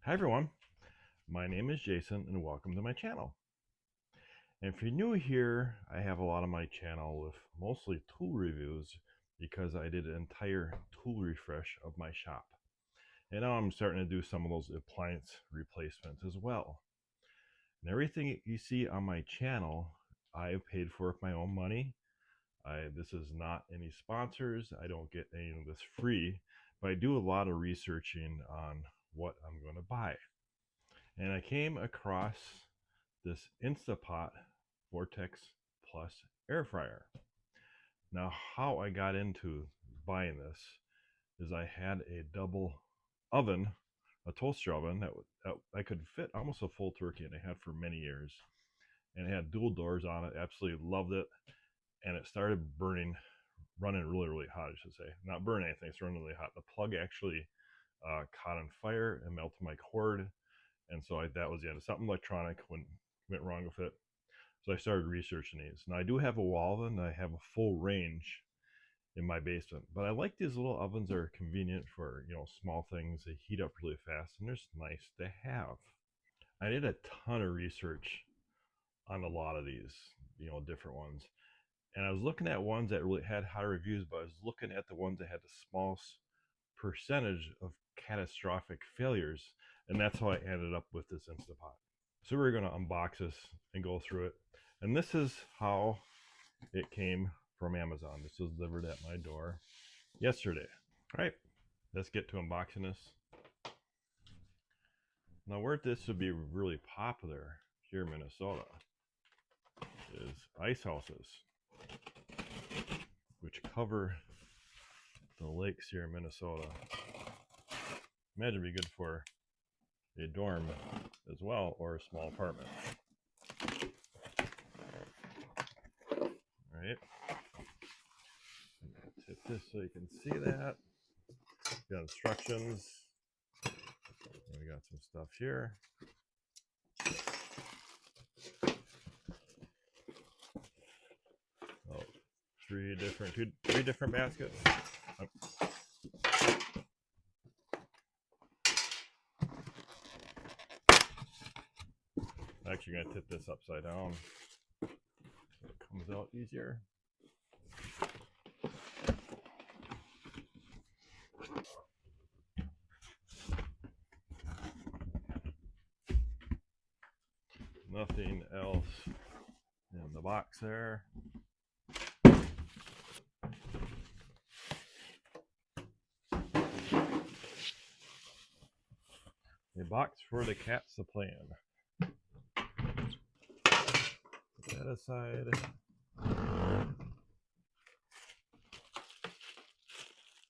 Hi everyone, my name is Jason and welcome to my channel. And if you're new here, I have a lot of my channel with mostly tool reviews because I did an entire tool refresh of my shop. And now I'm starting to do some of those appliance replacements as well. And everything you see on my channel, I paid for with my own money. This is not any sponsors. I don't get any of this free, but I do a lot of researching on what I'm going to buy. And I came across this Instapot Vortex Plus air fryer. Now, how I got into buying this is I had a double oven, a toaster oven that I could fit almost a full turkey, and I had for many years. And it had dual doors on it. Absolutely loved it. And it started running really hot, I should say. Not burning anything, it's running really hot. The plug actually caught on fire and melted my cord. And so that was the end. Something electronic went wrong with it. So I started researching these. Now I do have a wall oven. I have a full range in my basement. But I like these little ovens that are convenient for, small things. They heat up really fast and they're just nice to have. I did a ton of research on a lot of these, different ones. And I was looking at ones that really had high reviews, but I was looking at the ones that had the smallest percentage of catastrophic failures, and that's how I ended up with this Instapot. So we're going to unbox this and go through it, and this is how it came from Amazon. This was delivered at my door yesterday. All right, let's get to unboxing this. Now, where this would be really popular here in Minnesota is ice houses, which cover the lakes here in Minnesota. Imagine it'd be good for a dorm as well, or a small apartment. All right, I'm gonna tip this so you can see that. Got instructions. We got some stuff here. Oh, three different baskets. I'm actually gonna tip this upside down so it comes out easier. Nothing else in the box there. A box for the cats to play in. Put that aside.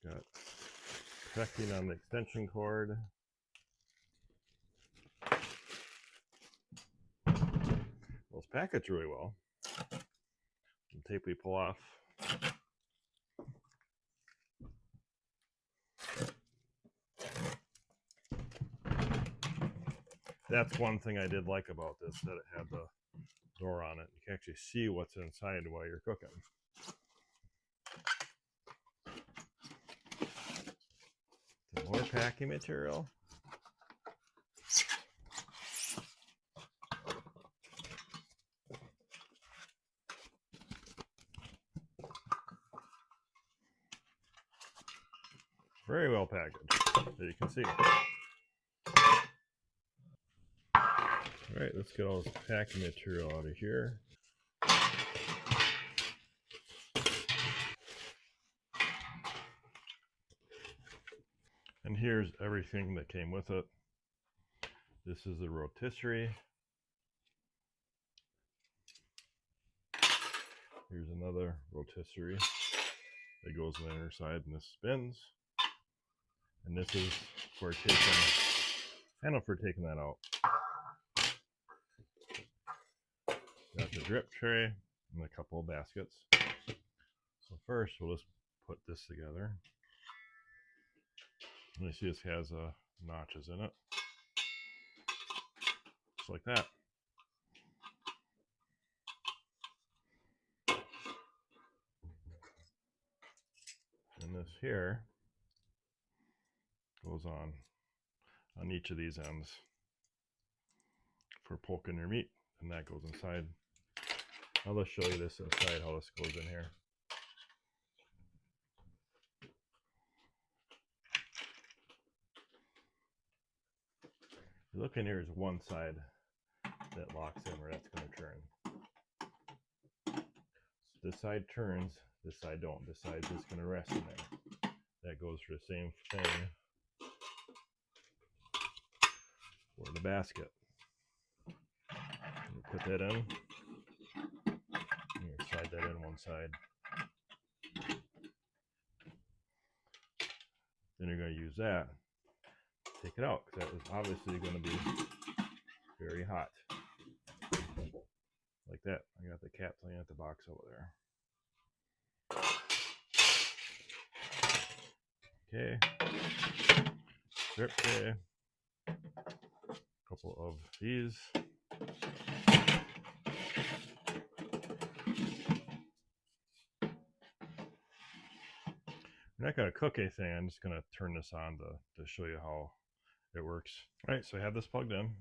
Got protecting on the extension cord. Those package really well. The tape we pull off. That's one thing I did like about this, that it had the door on it. You can actually see what's inside while you're cooking. Some more packing material. Very well packaged, as you can see. All right, let's get all this packing material out of here. And here's everything that came with it. This is the rotisserie. Here's another rotisserie that goes on the inner side, and this spins. And this is for taking that out. Got the drip tray and a couple of baskets. So first, we'll just put this together. And you see this has notches in it, just like that. And this here goes on on each of these ends for poking your meat, and that goes inside. I'll just show you this inside, how this goes in here. You look in here, is one side that locks in where that's going to turn. So this side turns, this side don't. This side's just going to rest in there. That goes for the same thing for the basket. You put that in. You slide that in one side. Then you're going to use that. Take it out, because that is obviously going to be very hot. Like that. I got the cat playing at the box over there. Okay. Strip tray. A couple of these. I'm not going to cook anything. I'm just going to turn this on to show you how it works. All right, so I have this plugged in.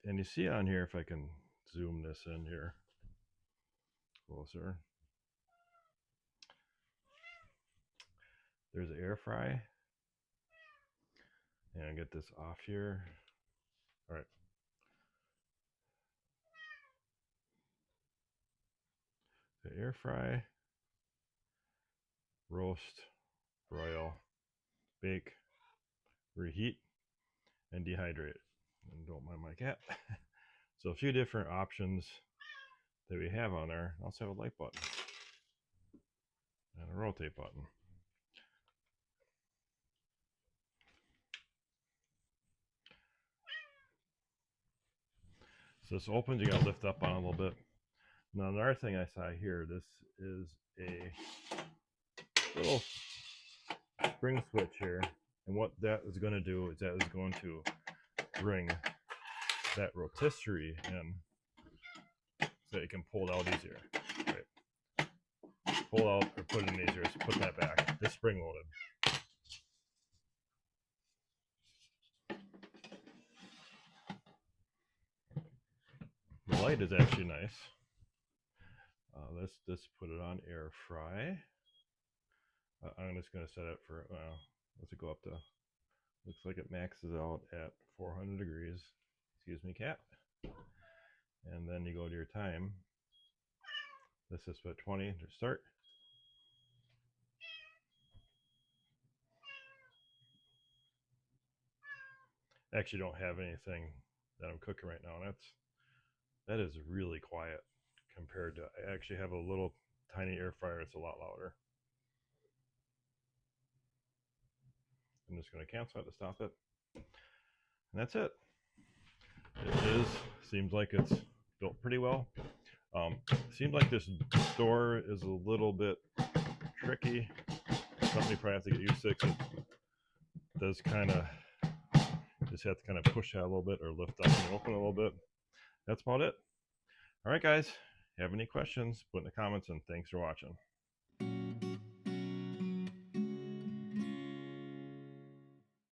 And you see on here, if I can zoom this in here closer, there's an air fry. And I get this off here. All right. The air fry, roast, broil, bake, reheat, and dehydrate. And don't mind my cat. So a few different options that we have on there. I also have a light button and a rotate button. So this opens, you gotta lift up on it a little bit. Now another thing I saw here, this is a little spring switch here. And what that is going to do is that is going to bring that rotisserie in so that you can pull it out easier. Right. Pull out or put it in easier, so put that back. It's spring loaded. The light is actually nice. Let's just put it on air fry. I'm just going to set it for, let's go up to, looks like it maxes out at 400 degrees. Excuse me, cat. And then you go to your time. This is put 20 to start. I actually don't have anything that I'm cooking right now. That is really quiet compared to, I actually have a little tiny air fryer. It's a lot louder. I'm just going to cancel it to stop it. And that's it. It seems like it's built pretty well. Seems like this door is a little bit tricky. Something you probably have to get used to. It does kind of, just have to kind of push that a little bit or lift up and open a little bit. That's about it. All right, guys. Have any questions? Put in the comments, and thanks for watching.